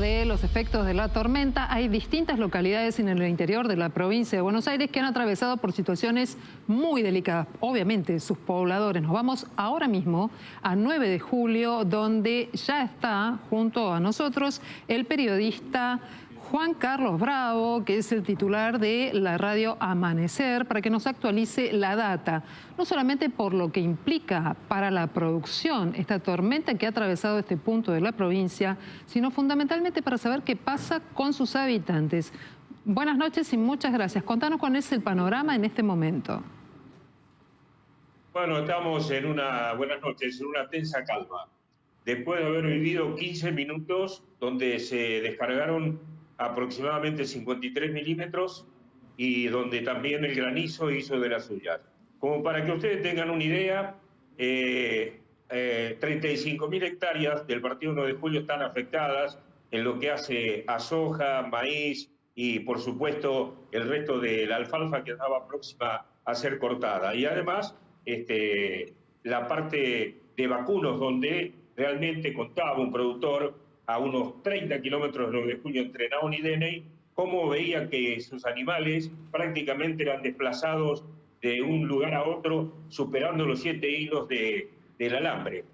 de los efectos de la tormenta, hay distintas localidades en el interior de la provincia de Buenos Aires que han atravesado por situaciones muy delicadas. Obviamente, sus pobladores. Nos vamos ahora mismo a 9 de julio, donde ya está junto a nosotros el periodista Juan Carlos Bravo, que es el titular de la radio Amanecer, para que nos actualice la data, no solamente por lo que implica para la producción esta tormenta que ha atravesado este punto de la provincia, sino fundamentalmente para saber qué pasa con sus habitantes. Buenas noches y muchas gracias. Contanos cuál es el panorama en este momento. Bueno, estamos en buenas noches, en una tensa calma. Después de haber vivido 15 minutos donde se descargaron aproximadamente 53 milímetros y donde también el granizo hizo de las suyas. Como para que ustedes tengan una idea, 35.000 hectáreas del partido 9 de julio están afectadas en lo que hace a soja, maíz y por supuesto el resto de la alfalfa que estaba próxima a ser cortada. Y además la parte de vacunos donde realmente contaba un productor a unos 30 kilómetros de 9 de julio entre Naón y Deney, cómo veía que sus animales prácticamente eran desplazados de un lugar a otro, superando los 7 hilos del alambre.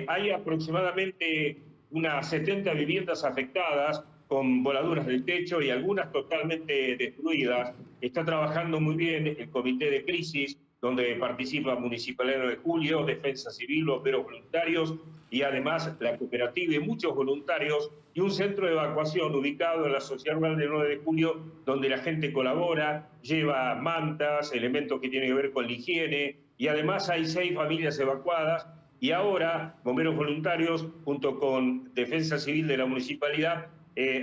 Hay aproximadamente unas 70 viviendas afectadas, con voladuras del techo y algunas totalmente destruidas. Está trabajando muy bien el comité de crisis, donde participa Municipalidad 9 de Julio, Defensa Civil, bomberos voluntarios y además la cooperativa y muchos voluntarios y un centro de evacuación ubicado en la Sociedad Rural del 9 de Julio, donde la gente colabora, lleva mantas, elementos que tienen que ver con la higiene y además hay 6 familias evacuadas y ahora bomberos voluntarios junto con Defensa Civil de la Municipalidad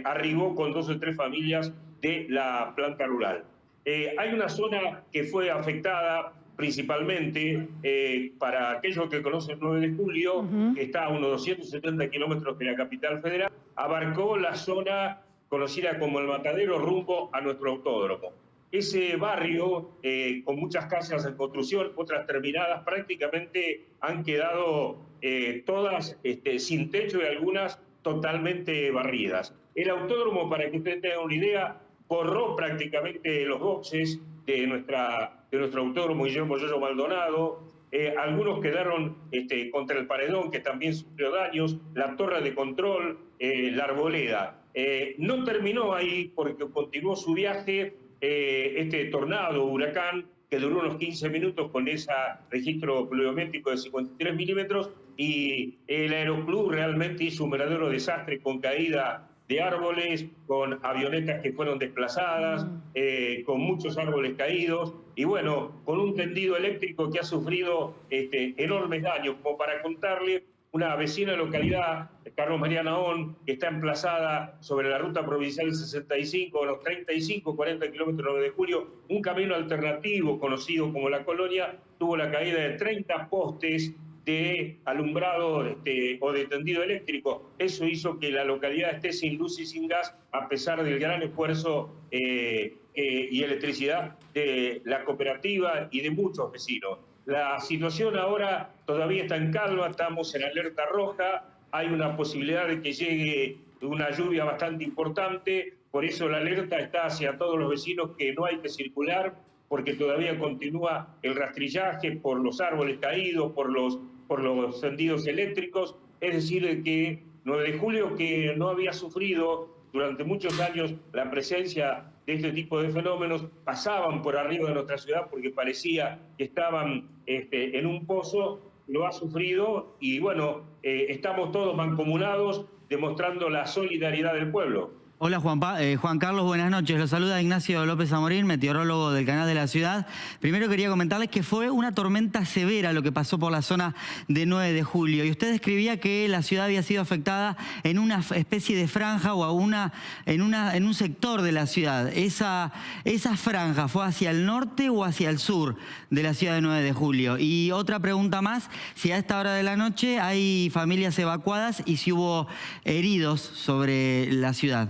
arribó con 2 o 3 familias de la planta rural. Hay una zona que fue afectada principalmente para aquellos que conocen el 9 de julio, que está a unos 270 kilómetros de la capital federal, abarcó la zona conocida como el Matadero rumbo a nuestro autódromo. Ese barrio, con muchas casas en construcción, otras terminadas, prácticamente han quedado todas sin techo y algunas totalmente barridas. El autódromo, para que ustedes tengan una idea, borró prácticamente los boxes de nuestro autódromo Guillermo Yoyo Maldonado. Algunos quedaron contra el paredón, que también sufrió daños, la torre de control, la arboleda. No terminó ahí porque continuó su viaje este tornado, huracán, que duró unos 15 minutos con ese registro pluviométrico de 53 milímetros, y el Aeroclub realmente hizo un verdadero desastre con caída de árboles, con avionetas que fueron desplazadas, con muchos árboles caídos, y bueno, con un tendido eléctrico que ha sufrido enormes daños. Como para contarle, una vecina localidad, Carlos María Naón, que está emplazada sobre la ruta provincial 65, a los 35-40 kilómetros 9 de julio, un camino alternativo conocido como La Colonia, tuvo la caída de 30 postes de alumbrado o de tendido eléctrico. Eso hizo que la localidad esté sin luz y sin gas, a pesar del gran esfuerzo y electricidad de la cooperativa y de muchos vecinos. La situación ahora todavía está en calma, estamos en alerta roja, hay una posibilidad de que llegue una lluvia bastante importante, por eso la alerta está hacia todos los vecinos que no hay que circular, porque todavía continúa el rastrillaje por los árboles caídos, por los tendidos eléctricos, es decir, que 9 de julio, que no había sufrido durante muchos años la presencia de este tipo de fenómenos, pasaban por arriba de nuestra ciudad porque parecía que estaban en un pozo, lo ha sufrido y bueno, estamos todos mancomunados demostrando la solidaridad del pueblo. Hola Juan Carlos, buenas noches. Lo saluda Ignacio López Amorín, meteorólogo del Canal de la Ciudad. Primero quería comentarles que fue una tormenta severa lo que pasó por la zona de 9 de julio. Y usted describía que la ciudad había sido afectada en una especie de franja o en un sector de la ciudad. ¿Esa franja fue hacia el norte o hacia el sur de la ciudad de 9 de julio? Y otra pregunta más, si a esta hora de la noche hay familias evacuadas y si hubo heridos sobre la ciudad.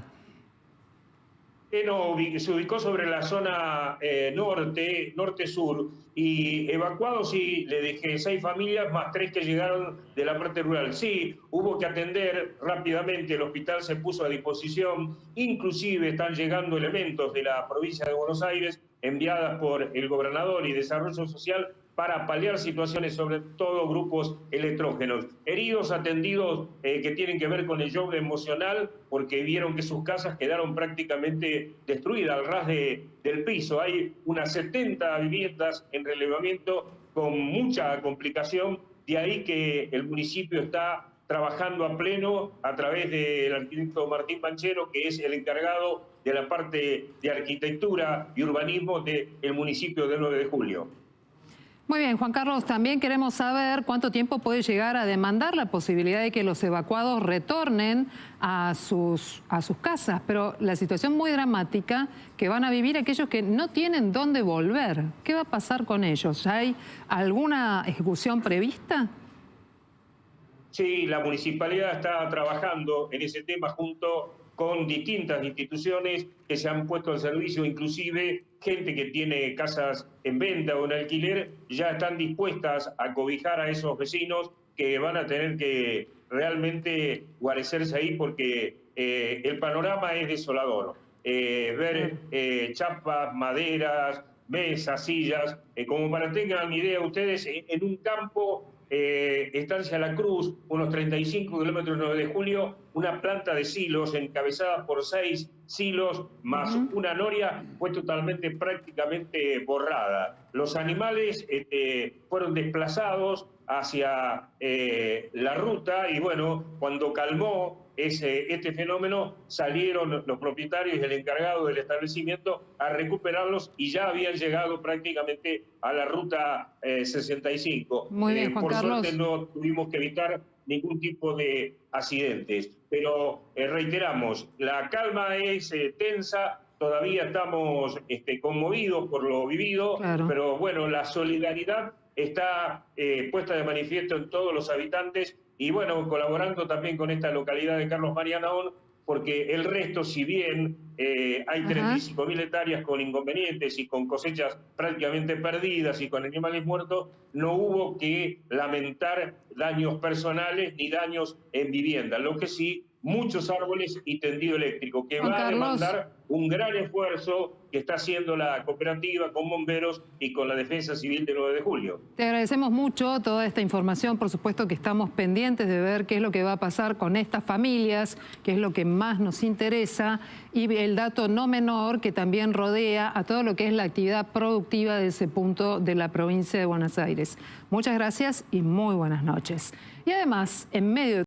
No, se ubicó sobre la zona norte-sur, y evacuados, sí, le dejé 6 familias más 3 que llegaron de la parte rural. Sí, hubo que atender rápidamente, el hospital se puso a disposición, inclusive están llegando elementos de la provincia de Buenos Aires enviadas por el gobernador y Desarrollo Social para paliar situaciones, sobre todo grupos electrógenos. Heridos atendidos que tienen que ver con el shock emocional, porque vieron que sus casas quedaron prácticamente destruidas al ras del piso. Hay unas 70 viviendas en relevamiento con mucha complicación, de ahí que el municipio está trabajando a pleno a través del arquitecto Martín Banchero, que es el encargado de la parte de arquitectura y urbanismo del municipio de 9 de Julio. Muy bien, Juan Carlos, también queremos saber cuánto tiempo puede llegar a demandar la posibilidad de que los evacuados retornen a sus casas, pero la situación muy dramática que van a vivir aquellos que no tienen dónde volver. ¿Qué va a pasar con ellos? ¿Hay alguna ejecución prevista? Sí, la municipalidad está trabajando en ese tema junto con distintas instituciones que se han puesto al servicio, inclusive gente que tiene casas en venta o en alquiler, ya están dispuestas a cobijar a esos vecinos que van a tener que realmente guarecerse ahí, porque el panorama es desolador. Ver chapas, maderas, mesas, sillas, como para que tengan idea ustedes, en un campo, Estancia La Cruz, unos 35 kilómetros 9 de Julio, una planta de silos encabezada por 6 silos más una noria fue totalmente, prácticamente borrada. Los animales fueron desplazados hacia la ruta, y bueno, cuando calmó este fenómeno, salieron los propietarios y el encargado del establecimiento a recuperarlos, y ya habían llegado prácticamente a la ruta 65. Muy bien, Juan Carlos. Por suerte no tuvimos que evitar ningún tipo de accidentes, pero reiteramos, la calma es tensa, todavía estamos conmovidos por lo vivido, claro. Pero bueno, la solidaridad está puesta de manifiesto en todos los habitantes, y bueno, colaborando también con esta localidad de Carlos María Naón, porque el resto, si bien hay 35.000 hectáreas con inconvenientes y con cosechas prácticamente perdidas y con animales muertos, no hubo que lamentar daños personales ni daños en vivienda. Lo que sí, muchos árboles y tendido eléctrico, que va a demandar un gran esfuerzo que está haciendo la cooperativa con bomberos y con la Defensa Civil de 9 de Julio. Te agradecemos mucho toda esta información. Por supuesto que estamos pendientes de ver qué es lo que va a pasar con estas familias, qué es lo que más nos interesa, y el dato no menor que también rodea a todo lo que es la actividad productiva de ese punto de la provincia de Buenos Aires. Muchas gracias y muy buenas noches. Y además, en medio de